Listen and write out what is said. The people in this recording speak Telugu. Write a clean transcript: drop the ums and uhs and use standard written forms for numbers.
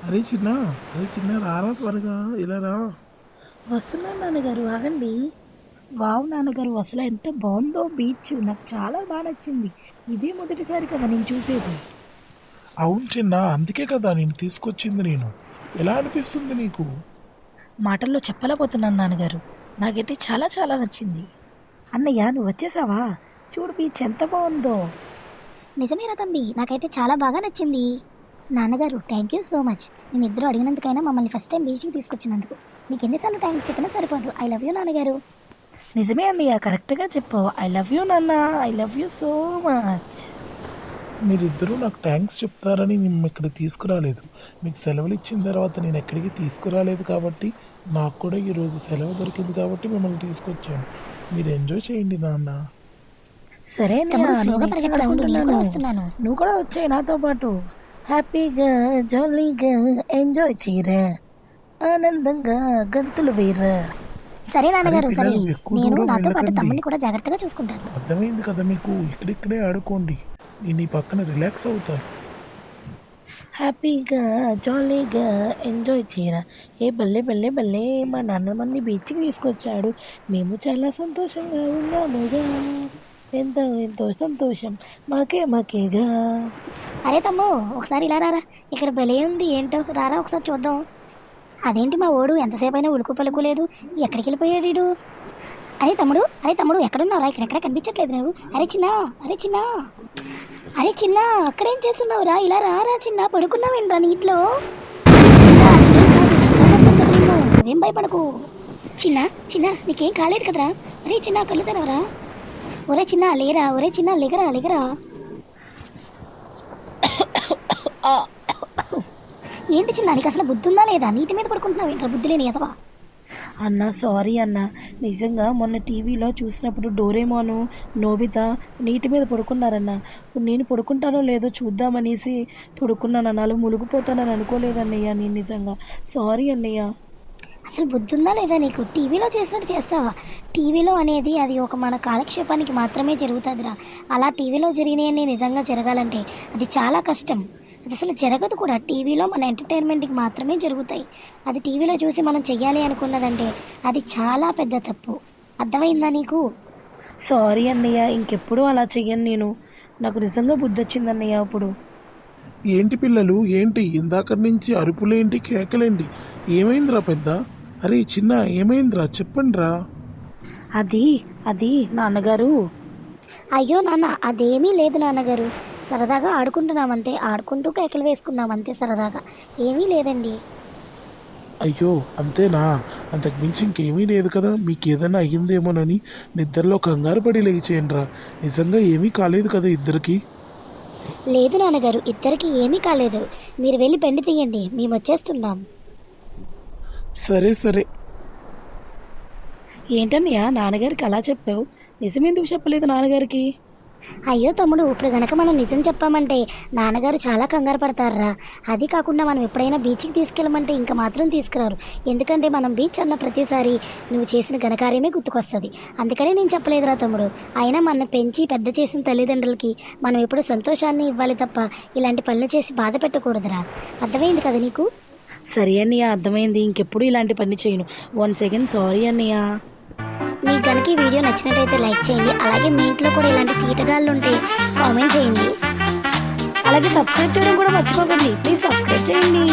అరే చిన్న అరే చిన్న రారా త్వరగా ఇలా రా. వస్తున్నాను నాన్నగారు, ఆగండి. వావ్ నాన్నగారు, అసలు ఎంత బాగుందో బీచ్, నాకు చాలా బాగా నచ్చింది. ఇదే మొదటిసారి కదా నేను చూసేది. అవును చిన్న, అందుకే కదా నేను తీసుకొచ్చింది. నేను ఎలా అనిపిస్తుంది నీకు? మాటల్లో చెప్పలేకపోతున్నాను నాన్నగారు, నాకైతే చాలా చాలా నచ్చింది. అన్నయ్య, నువ్వు వచ్చేసావా? చూడు బీచ్ ఎంత బాగుందో. నిజమేరా తమ్మి, నాకైతే చాలా బాగా నచ్చింది. నాన్నగారు, థ్యాంక్ యూ సో మచ్. మేమిద్దరు అడిగినందుకైనా మమ్మల్ని ఫస్ట్ టైం బీచ్కి తీసుకొచ్చినందుకు మీకు ఎన్నిసార్లు థ్యాంక్స్ చెప్పినా సరిపోదు. ఐ లవ్ యూ నాన్నగారు. నిజమే అన్నయ్య, కరెక్ట్గా చెప్పావు. ఐ లవ్ యూ నాన్న, I love you so much. మీరిద్దరూ నాకు థ్యాంక్స్ చెప్తారని నేను ఇక్కడ తీసుకురాలేదు. మీకు సెలవులు ఇచ్చిన తర్వాత నేను ఎక్కడికి తీసుకురాలేదు కాబట్టి నాకు కూడా ఈరోజు సెలవు దొరికింది కాబట్టి మిమ్మల్ని తీసుకొచ్చాను. మీరు ఎంజాయ్ చేయండి నాన్న. సరే తమ్ముడు, అన్నయ్య, స్లోగా నేను పరిగెత్తరా, ఉండు, నేను కూడా వస్తున్నాను. నువ్వు కూడా వచ్చాయి నాతో పాటు. హ్యాపీగా జాలీగా ఎంజాయ్ చేయరా, ఆనందంగా గంతులు వేయరా. సరే నాన్నగారు, అరే సరే. పిల్లలు, ఎక్కువ నేను దూరం నాతో పాటు వెళ్ళకండి. తమ్ముడిని కూడా జాగ్రత్తగా చూసుకుంటాను. అర్థమైంది కదా మీకు? ఇక్కడిక్కడే ఆడుకోండి. నేను ఈ పక్కన రిలాక్స్ అవుతాను. హ్యాపీగా జాలీగా ఎంజాయ్ చేయరా. ఏ బల్లే బల్లే బల్లే, మా నాన్న మనని బీచ్కి తీసుకొచ్చాడు, మేము చాలా సంతోషంగా ఉన్నాముగా. ఎంతో ఎంతో సంతోషం మాకేగా. అరే తమ్ము, ఒకసారి ఇలా రారా. ఇక్కడ భలే ఉంది, ఏంటో రారా ఒకసారి చూద్దాం. అదేంటి మా ఓడు ఎంతసేపు అయినా ఉలుకు పలుకు లేదు, ఎక్కడికి వెళ్ళిపోయాడు వీడు? అరే తమ్ముడు ఎక్కడున్నావురా? ఇక్కడెక్కడ కనిపించట్లేదు నువ్వు. అరే చిన్న, అరే చిన్న, అరే చిన్న, అక్కడేం చేస్తున్నావురా? ఇలా రారా చిన్న, పడుకున్నావేంట్రా నీటిలో? చిన్న, నీకేం కాదు, నేను కాపాడుతాను నిన్ను, నువ్వేం భయపడకు. చిన్న చిన్న, నీకేం కాలేదు కదరా? అరే చిన్న, కళ్ళు తెరవరా. ఒరే చిన్న లేరా, ఒరే చిన్న లేగరా లేగరా. ఏంటి చిన్న, నీకు అసలు బుద్ధి ఉందా లేదా? నీటి మీద పడుకుంటున్నావు ఏంట్రా, బుద్ధి లేని ఎదవా. అన్న సారీ అన్న, నిజంగా మొన్న టీవీలో చూసినప్పుడు డోరేమోను నోబితా నీటి మీద పడుకున్నారన్న. నేను పడుకుంటానో లేదో చూద్దామనేసి పడుకున్నాను అన్న, అలా మునిగిపోతానని అనుకోలేదన్నయ్య. నేను నిజంగా సారీ అన్నయ్య. అసలు బుద్ధి ఉందా లేదా నీకు? టీవీలో చేసినట్టు చేస్తావా? టీవీలో అనేది అది ఒక మన కాలక్షేపానికి మాత్రమే జరుగుతుందిరా. అలా టీవీలో జరిగినవన్నీ నిజంగా జరగాలంటే అది చాలా కష్టం. అది అసలు జరగదు కూడా. టీవీలో మన ఎంటర్టైన్మెంట్కి మాత్రమే జరుగుతాయి. అది టీవీలో చూసి మనం చెయ్యాలి అనుకున్నదంటే అది చాలా పెద్ద తప్పు. అర్థమైందా నీకు? సారీ అన్నయ్య, ఇంకెప్పుడు అలా చెయ్యను నేను. నాకు నిజంగా బుద్ధి వచ్చిందన్నయ్య అప్పుడు. ఏంటి పిల్లలు, ఏంటి ఇందాక నుంచి అరుపులేంటి, కేకలేంటి? ఏమైందిరా పెద్ద? అరే చిన్న, ఏమైందిరా చెప్పండిరా. అది అది నాన్నగారు. అయ్యో నాన్న, అదేమీ లేదు నాన్నగారు. సరదాగా ఆడుకుంటున్నామంతే, ఆడుకుంటూ కేకలు వేసుకున్నామంతే సరదాగా. ఏమీ లేదండి. అయ్యో అంతేనా? అంతకు మించి ఇంకేమీ లేదు కదా? మీకు ఏదైనా అయ్యిందేమోనని నిద్రలో కంగారు పడి లేచేయండిరా. నిజంగా ఏమీ కాలేదు కదా ఇద్దరికి? లేదు నాన్నగారు, ఇద్దరికి ఏమీ కాలేదు. మీరు వెళ్ళి పెండి తీయండి, మేము వచ్చేస్తున్నాం. సరే సరే. ఏంటన్నయ్య నాన్నగారికి అలా చెప్పావు? నిజమెందుకు చెప్పలేదు నాన్నగారికి? అయ్యో తమ్ముడు, ఇప్పుడు గనక మనం నిజం చెప్పామంటే నాన్నగారు చాలా కంగారు పడతారా. అది కాకుండా మనం ఎప్పుడైనా బీచ్కి తీసుకెళ్ళమంటే ఇంకా మాత్రం తీసుకురారు. ఎందుకంటే మనం బీచ్ అన్న ప్రతిసారి నువ్వు చేసిన ఘనకార్యమే గుర్తుకొస్తుంది. అందుకనే నేను చెప్పలేదురా తమ్ముడు. అయినా మన పెంచి పెద్ద చేసిన తల్లిదండ్రులకి మనం ఎప్పుడు సంతోషాన్ని ఇవ్వాలి తప్ప ఇలాంటి పనులు చేసి బాధ పెట్టకూడదురా. అర్థమైంది కదా నీకు? సరే అన్నయ్య, అర్థమైంది. ఇంకెప్పుడు ఇలాంటి పని చేయను. 1 సెకండ్ సారీ అన్నయ్య. మీకు కనుక ఈ వీడియో నచ్చినట్టయితే లైక్ చేయండి. అలాగే మీ ఇంట్లో కూడా ఇలాంటి తీటగాళ్ళు ఉంటే కామెంట్ చేయండి. అలాగే సబ్స్క్రైబ్ చేయడం కూడా మర్చిపోకండి. ప్లీజ్ సబ్స్క్రైబ్ చేయండి.